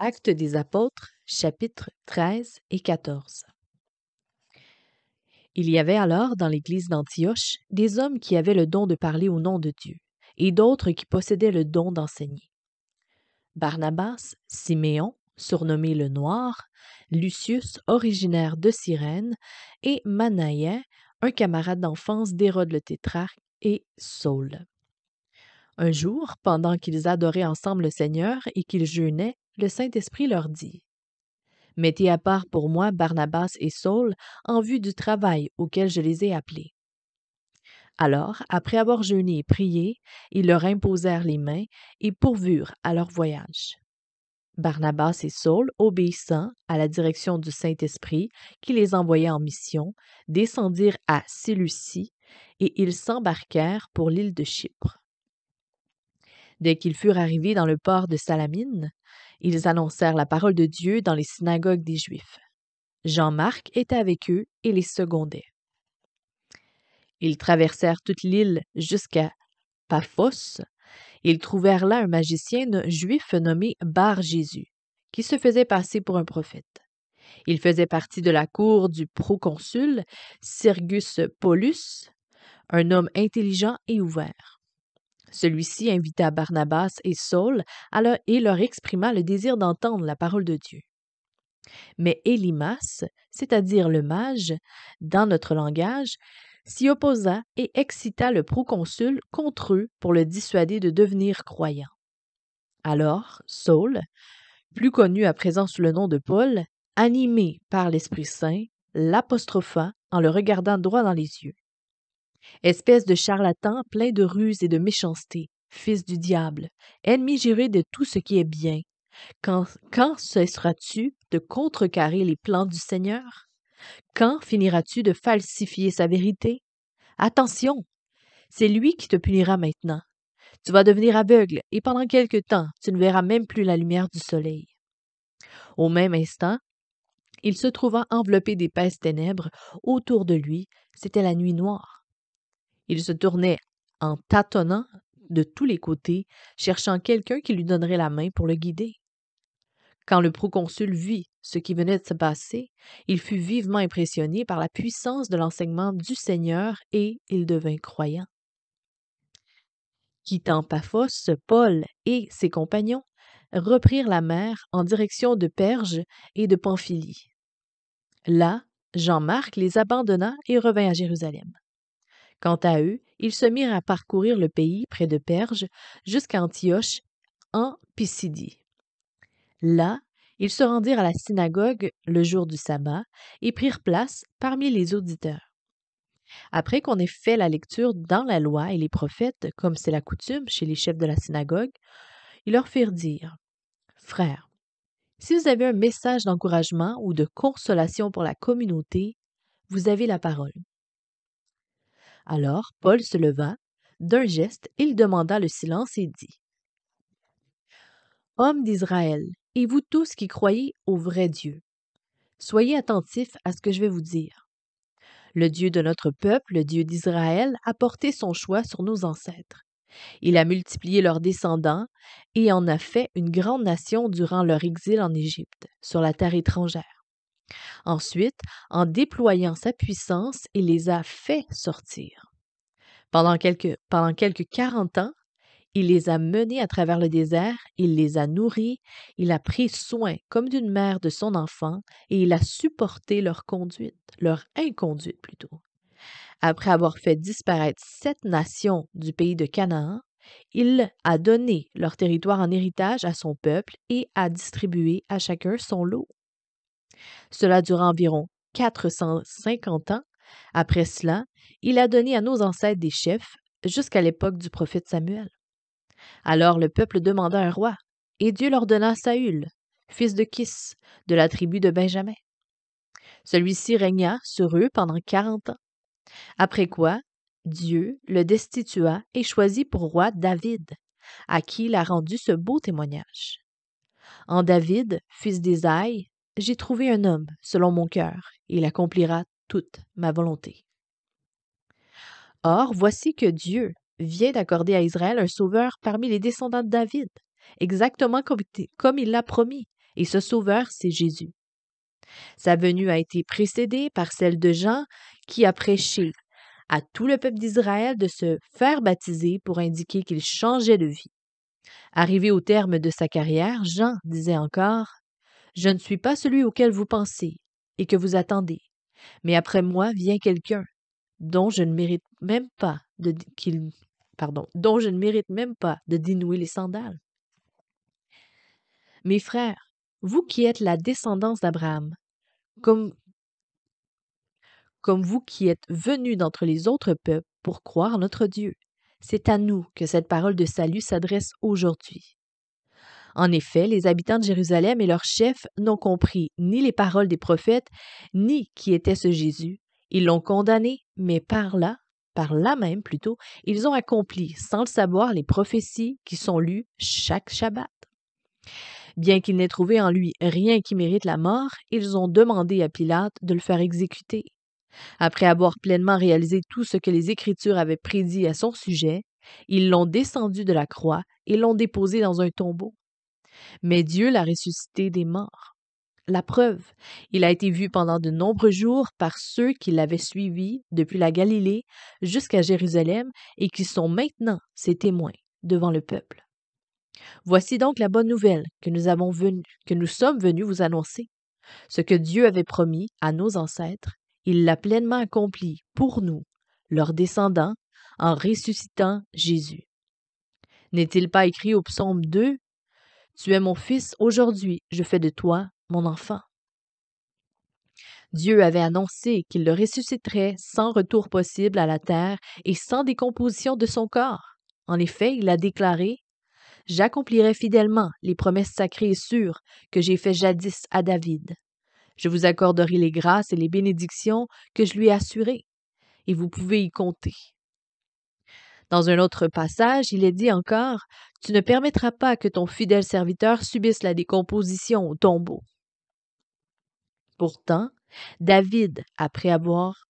Actes des apôtres, chapitres 13 et 14. Il y avait alors dans l'église d'Antioche des hommes qui avaient le don de parler au nom de Dieu, et d'autres qui possédaient le don d'enseigner. Barnabas, Siméon, surnommé le Noir, Lucius, originaire de Cyrène, et Manaïen, un camarade d'enfance d'Hérode le tétrarque, et Saul. Un jour, pendant qu'ils adoraient ensemble le Seigneur et qu'ils jeûnaient, le Saint-Esprit leur dit: « Mettez à part pour moi Barnabas et Saul en vue du travail auquel je les ai appelés. » Alors, après avoir jeûné et prié, ils leur imposèrent les mains et pourvurent à leur voyage. Barnabas et Saul, obéissant à la direction du Saint-Esprit qui les envoyait en mission, descendirent à Séleucie et ils s'embarquèrent pour l'île de Chypre. Dès qu'ils furent arrivés dans le port de Salamine, ils annoncèrent la parole de Dieu dans les synagogues des Juifs. Jean-Marc était avec eux et les secondait. Ils traversèrent toute l'île jusqu'à Paphos. Ils trouvèrent là un magicien juif nommé Bar-Jésus, qui se faisait passer pour un prophète. Il faisait partie de la cour du proconsul Sergius Paulus, un homme intelligent et ouvert. Celui-ci invita Barnabas et Saul et leur exprima le désir d'entendre la parole de Dieu. Mais Élymas, c'est-à-dire le mage, dans notre langage, s'y opposa et excita le proconsul contre eux pour le dissuader de devenir croyant. Alors, Saul, plus connu à présent sous le nom de Paul, animé par l'Esprit Saint, l'apostropha en le regardant droit dans les yeux. « Espèce de charlatan plein de ruse et de méchanceté, fils du diable, ennemi juré de tout ce qui est bien, quand cesseras-tu de contrecarrer les plans du Seigneur? Quand finiras-tu de falsifier sa vérité? Attention, c'est lui qui te punira maintenant. Tu vas devenir aveugle et pendant quelque temps, tu ne verras même plus la lumière du soleil. » Au même instant, il se trouva enveloppé d'épaisses ténèbres. Autour de lui, c'était la nuit noire. Il se tournait en tâtonnant de tous les côtés, cherchant quelqu'un qui lui donnerait la main pour le guider. Quand le proconsul vit ce qui venait de se passer, il fut vivement impressionné par la puissance de l'enseignement du Seigneur et il devint croyant. Quittant Paphos, Paul et ses compagnons reprirent la mer en direction de Perge et de Pamphylie. Là, Jean-Marc les abandonna et revint à Jérusalem. Quant à eux, ils se mirent à parcourir le pays près de Perge jusqu'à Antioche en Pisidie. Là, ils se rendirent à la synagogue le jour du sabbat et prirent place parmi les auditeurs. Après qu'on ait fait la lecture dans la loi et les prophètes, comme c'est la coutume chez les chefs de la synagogue, ils leur firent dire: « Frères, si vous avez un message d'encouragement ou de consolation pour la communauté, vous avez la parole. » Alors Paul se leva, d'un geste, il demanda le silence et dit: « Hommes d'Israël, et vous tous qui croyez au vrai Dieu, soyez attentifs à ce que je vais vous dire. Le Dieu de notre peuple, le Dieu d'Israël, a porté son choix sur nos ancêtres. Il a multiplié leurs descendants et en a fait une grande nation durant leur exil en Égypte, sur la terre étrangère. Ensuite, en déployant sa puissance, il les a fait sortir. Pendant quelques 40 ans, il les a menés à travers le désert, il les a nourris, il a pris soin comme d'une mère de son enfant et il a supporté leur inconduite plutôt. Après avoir fait disparaître 7 nations du pays de Canaan, il a donné leur territoire en héritage à son peuple et a distribué à chacun son lot. Cela dura environ 450 ans. Après cela, il a donné à nos ancêtres des chefs jusqu'à l'époque du prophète Samuel. Alors le peuple demanda un roi, et Dieu leur donna Saül, fils de Kis, de la tribu de Benjamin. Celui-ci régna sur eux pendant 40 ans. Après quoi, Dieu le destitua et choisit pour roi David, à qui il a rendu ce beau témoignage. En David, fils d'Isaïe, j'ai trouvé un homme selon mon cœur, et il accomplira toute ma volonté. Or, voici que Dieu vient d'accorder à Israël un sauveur parmi les descendants de David, exactement comme il l'a promis, Et ce Sauveur, c'est Jésus. Sa venue a été précédée par celle de Jean qui a prêché à tout le peuple d'Israël de se faire baptiser pour indiquer qu'il changeait de vie. Arrivé au terme de sa carrière, Jean disait encore « Je ne suis pas celui auquel vous pensez et que vous attendez, mais après moi vient quelqu'un dont je ne mérite même pas dont je ne mérite même pas de dénouer les sandales. » Mes frères, vous qui êtes la descendance d'Abraham, comme vous qui êtes venus d'entre les autres peuples pour croire en notre Dieu, c'est à nous que cette parole de salut s'adresse aujourd'hui. En effet, les habitants de Jérusalem et leurs chefs n'ont compris ni les paroles des prophètes, ni qui était ce Jésus. Ils l'ont condamné, mais par là même plutôt, ils ont accompli, sans le savoir, les prophéties qui sont lues chaque Shabbat. Bien qu'ils n'aient trouvé en lui rien qui mérite la mort, ils ont demandé à Pilate de le faire exécuter. Après avoir pleinement réalisé tout ce que les Écritures avaient prédit à son sujet, ils l'ont descendu de la croix et l'ont déposé dans un tombeau. Mais Dieu l'a ressuscité des morts. La preuve, il a été vu pendant de nombreux jours par ceux qui l'avaient suivi depuis la Galilée jusqu'à Jérusalem et qui sont maintenant ses témoins devant le peuple. Voici donc la bonne nouvelle que nous sommes venus vous annoncer. Ce que Dieu avait promis à nos ancêtres, il l'a pleinement accompli pour nous, leurs descendants, en ressuscitant Jésus. N'est-il pas écrit au psaume 2 « Tu es mon fils, aujourd'hui je fais de toi mon enfant ». Dieu avait annoncé qu'il le ressusciterait sans retour possible à la terre et sans décomposition de son corps. En effet, il a déclaré « J'accomplirai fidèlement les promesses sacrées et sûres que j'ai faites jadis à David. Je vous accorderai les grâces et les bénédictions que je lui ai assurées, et vous pouvez y compter. » Dans un autre passage, il est dit encore « Tu ne permettras pas que ton fidèle serviteur subisse la décomposition au tombeau. » Pourtant, David, après avoir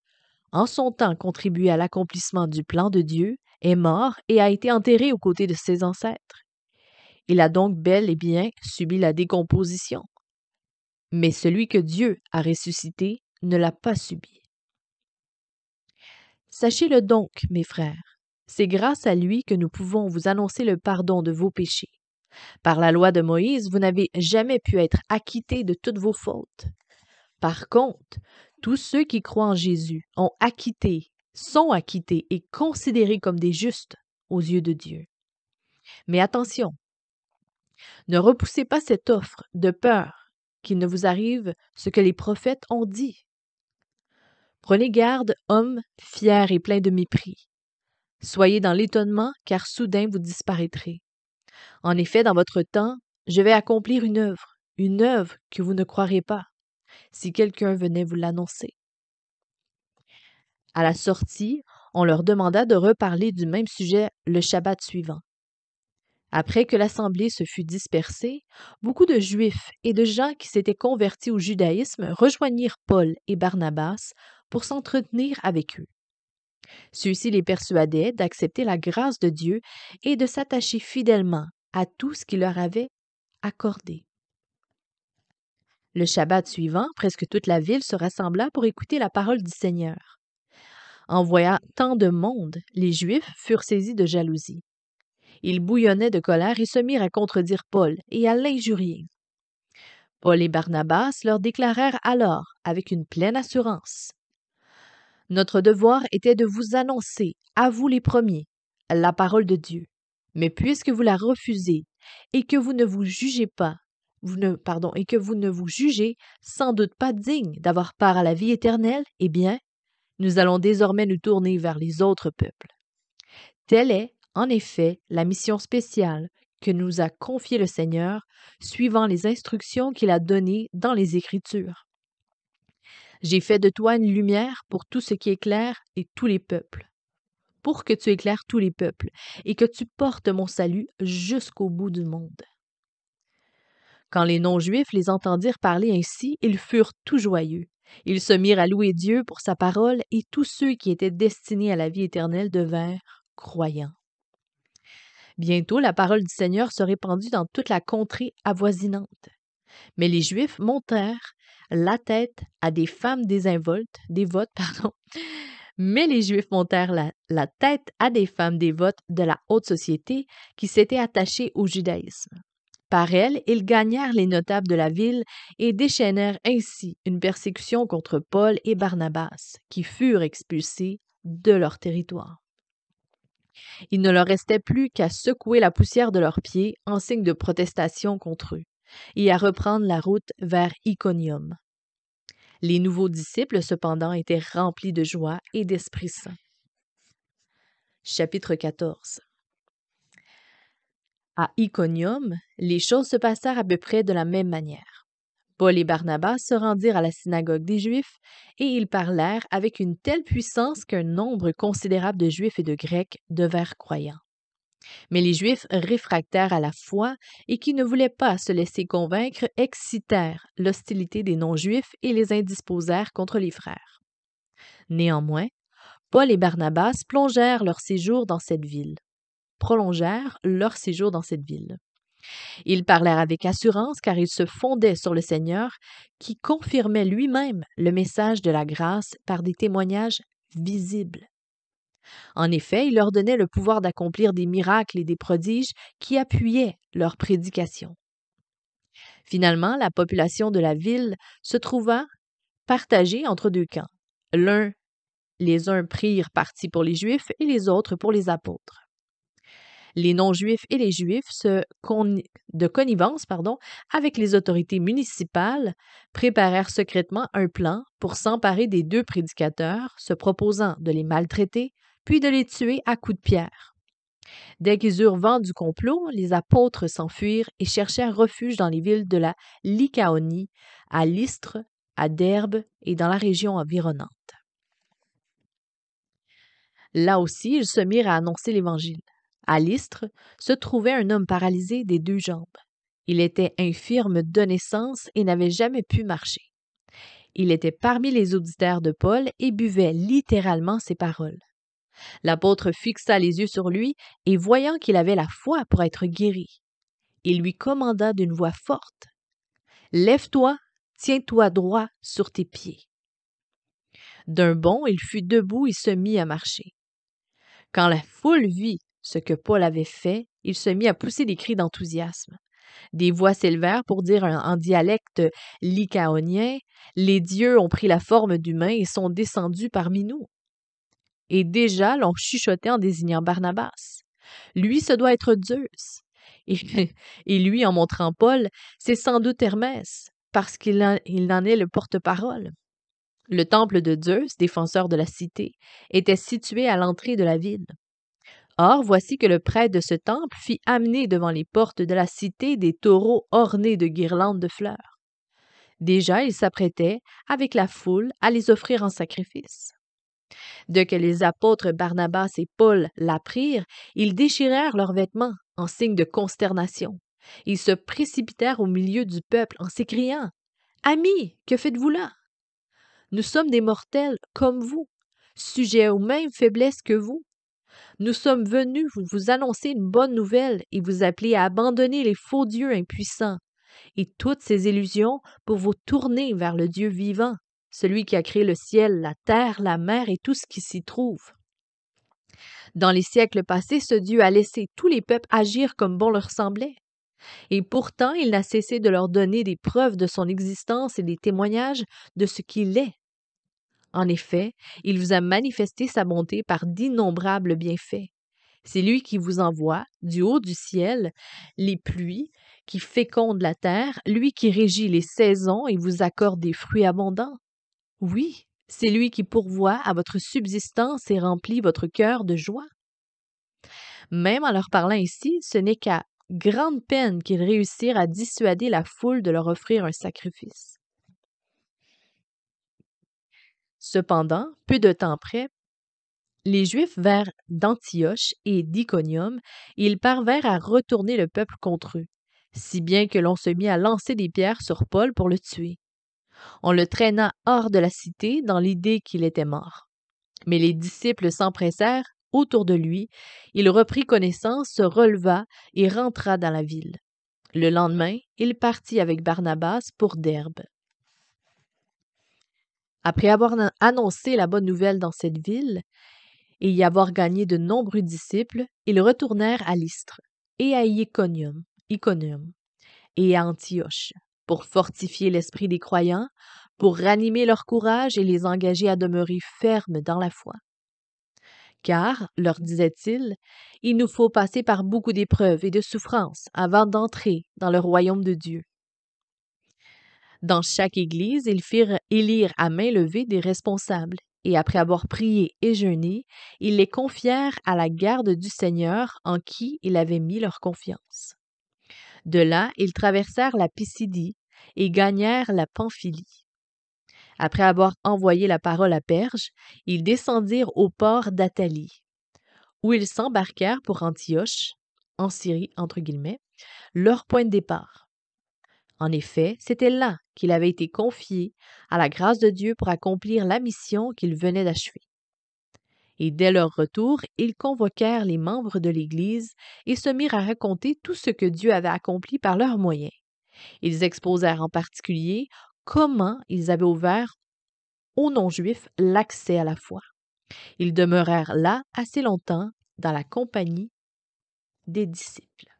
en son temps contribué à l'accomplissement du plan de Dieu, est mort et a été enterré aux côtés de ses ancêtres. Il a donc bel et bien subi la décomposition. Mais celui que Dieu a ressuscité ne l'a pas subi. Sachez-le donc, mes frères, c'est grâce à lui que nous pouvons vous annoncer le pardon de vos péchés. Par la loi de Moïse, vous n'avez jamais pu être acquittés de toutes vos fautes. Par contre, tous ceux qui croient en Jésus sont acquittés et considérés comme des justes aux yeux de Dieu. Mais attention, ne repoussez pas cette offre de peur qu'il ne vous arrive ce que les prophètes ont dit. Prenez garde, hommes fiers et pleins de mépris. Soyez dans l'étonnement, car soudain vous disparaîtrez. En effet, dans votre temps, je vais accomplir une œuvre que vous ne croirez pas, si quelqu'un venait vous l'annoncer. À la sortie, on leur demanda de reparler du même sujet le Shabbat suivant. Après que l'assemblée se fut dispersée, beaucoup de Juifs et de gens qui s'étaient convertis au judaïsme rejoignirent Paul et Barnabas pour s'entretenir avec eux. Ceux-ci les persuadaient d'accepter la grâce de Dieu et de s'attacher fidèlement à tout ce qu'il leur avait accordé. Le Shabbat suivant, presque toute la ville se rassembla pour écouter la parole du Seigneur. En voyant tant de monde, les Juifs furent saisis de jalousie. Ils bouillonnaient de colère et se mirent à contredire Paul et à l'injurier. Paul et Barnabas leur déclarèrent alors, avec une pleine assurance, « Notre devoir était de vous annoncer, à vous les premiers, la parole de Dieu. Mais puisque vous la refusez et que vous ne vous jugez sans doute pas digne d'avoir part à la vie éternelle, eh bien, nous allons désormais nous tourner vers les autres peuples. » Telle est, en effet, la mission spéciale que nous a confiée le Seigneur, suivant les instructions qu'il a données dans les Écritures. J'ai fait de toi une lumière pour tout ce qui éclaire et tous les peuples, pour que tu éclaires tous les peuples et que tu portes mon salut jusqu'au bout du monde. Quand les non-juifs les entendirent parler ainsi, ils furent tout joyeux. Ils se mirent à louer Dieu pour sa parole et tous ceux qui étaient destinés à la vie éternelle devinrent croyants. Bientôt, la parole du Seigneur se répandit dans toute la contrée avoisinante. Mais les Juifs montèrent la tête à des femmes dévotes, pardon. Mais les Juifs montèrent la tête à des femmes dévotes de la haute société qui s'étaient attachées au judaïsme. Par elles, ils gagnèrent les notables de la ville et déchaînèrent ainsi une persécution contre Paul et Barnabas, qui furent expulsés de leur territoire. Il ne leur restait plus qu'à secouer la poussière de leurs pieds en signe de protestation contre eux et à reprendre la route vers Iconium. Les nouveaux disciples, cependant, étaient remplis de joie et d'Esprit Saint. Chapitre 14. À Iconium, les choses se passèrent à peu près de la même manière. Paul et Barnabas se rendirent à la synagogue des Juifs et ils parlèrent avec une telle puissance qu'un nombre considérable de Juifs et de Grecs devinrent croyants. Mais les Juifs réfractaires à la foi et qui ne voulaient pas se laisser convaincre excitèrent l'hostilité des non-Juifs et les indisposèrent contre les frères. Néanmoins, Paul et Barnabas prolongèrent leur séjour dans cette ville. Ils parlèrent avec assurance car ils se fondaient sur le Seigneur qui confirmait lui-même le message de la grâce par des témoignages visibles. En effet, il leur donnait le pouvoir d'accomplir des miracles et des prodiges qui appuyaient leur prédication. Finalement, la population de la ville se trouva partagée entre deux camps. Les uns prirent parti pour les Juifs et les autres pour les apôtres. Les non-Juifs et les Juifs, de connivence avec les autorités municipales, préparèrent secrètement un plan pour s'emparer des deux prédicateurs, se proposant de les maltraiter, puis de les tuer à coups de pierre. Dès qu'ils eurent vent du complot, les apôtres s'enfuirent et cherchèrent refuge dans les villes de la Lycaonie, à Lystre, à Derbe et dans la région environnante. Là aussi, ils se mirent à annoncer l'Évangile. À Lystre se trouvait un homme paralysé des deux jambes. Il était infirme de naissance et n'avait jamais pu marcher. Il était parmi les auditeurs de Paul et buvait littéralement ses paroles. L'apôtre fixa les yeux sur lui et voyant qu'il avait la foi pour être guéri, il lui commanda d'une voix forte « Lève-toi, tiens-toi droit sur tes pieds. » D'un bond, il fut debout et se mit à marcher. Quand la foule vit ce que Paul avait fait, il se mit à pousser des cris d'enthousiasme. Des voix s'élevèrent pour dire en dialecte lycaonien « Les dieux ont pris la forme d'humains et sont descendus parmi nous. » Et déjà l'on chuchotait en désignant Barnabas. « Lui, ce doit être Zeus. » Et lui, en montrant Paul, c'est sans doute Hermès, parce qu'il en est le porte-parole. Le temple de Zeus, défenseur de la cité, était situé à l'entrée de la ville. Or, voici que le prêtre de ce temple fit amener devant les portes de la cité des taureaux ornés de guirlandes de fleurs. Déjà, il s'apprêtait, avec la foule, à les offrir en sacrifice. Dès que les apôtres Barnabas et Paul l'apprirent, ils déchirèrent leurs vêtements en signe de consternation. Ils se précipitèrent au milieu du peuple en s'écriant « Amis, que faites-vous là? Nous sommes des mortels comme vous, sujets aux mêmes faiblesses que vous. Nous sommes venus vous annoncer une bonne nouvelle et vous appeler à abandonner les faux dieux impuissants et toutes ces illusions pour vous tourner vers le Dieu vivant, celui qui a créé le ciel, la terre, la mer et tout ce qui s'y trouve. Dans les siècles passés, ce Dieu a laissé tous les peuples agir comme bon leur semblait. Et pourtant, il n'a cessé de leur donner des preuves de son existence et des témoignages de ce qu'il est. En effet, il vous a manifesté sa bonté par d'innombrables bienfaits. C'est lui qui vous envoie, du haut du ciel, les pluies, qui fécondent la terre, lui qui régit les saisons et vous accorde des fruits abondants. Oui, c'est lui qui pourvoit à votre subsistance et remplit votre cœur de joie. Même en leur parlant ici, ce n'est qu'à grande peine qu'ils réussirent à dissuader la foule de leur offrir un sacrifice. Cependant, peu de temps après, les Juifs vinrent d'Antioche et d'Iconium, et ils parvinrent à retourner le peuple contre eux, si bien que l'on se mit à lancer des pierres sur Paul pour le tuer. On le traîna hors de la cité dans l'idée qu'il était mort. Mais les disciples s'empressèrent autour de lui, il reprit connaissance, se releva et rentra dans la ville. Le lendemain, il partit avec Barnabas pour Derbe. Après avoir annoncé la bonne nouvelle dans cette ville et y avoir gagné de nombreux disciples, ils retournèrent à Lystre et à Iconium et à Antioche pour fortifier l'esprit des croyants, pour ranimer leur courage et les engager à demeurer fermes dans la foi. Car, leur disait-il, il nous faut passer par beaucoup d'épreuves et de souffrances avant d'entrer dans le royaume de Dieu. Dans chaque église, ils firent élire à main levée des responsables, et après avoir prié et jeûné, ils les confièrent à la garde du Seigneur en qui ils avaient mis leur confiance. De là, ils traversèrent la Pisidie et gagnèrent la Pamphylie. Après avoir envoyé la parole à Perge, ils descendirent au port d'Atalie, où ils s'embarquèrent pour Antioche, en Syrie, entre guillemets, leur point de départ. En effet, c'était là qu'il avait été confié à la grâce de Dieu pour accomplir la mission qu'il venait d'achever. Et dès leur retour, ils convoquèrent les membres de l'Église et se mirent à raconter tout ce que Dieu avait accompli par leurs moyens. Ils exposèrent en particulier comment ils avaient ouvert aux non-juifs l'accès à la foi. Ils demeurèrent là assez longtemps dans la compagnie des disciples.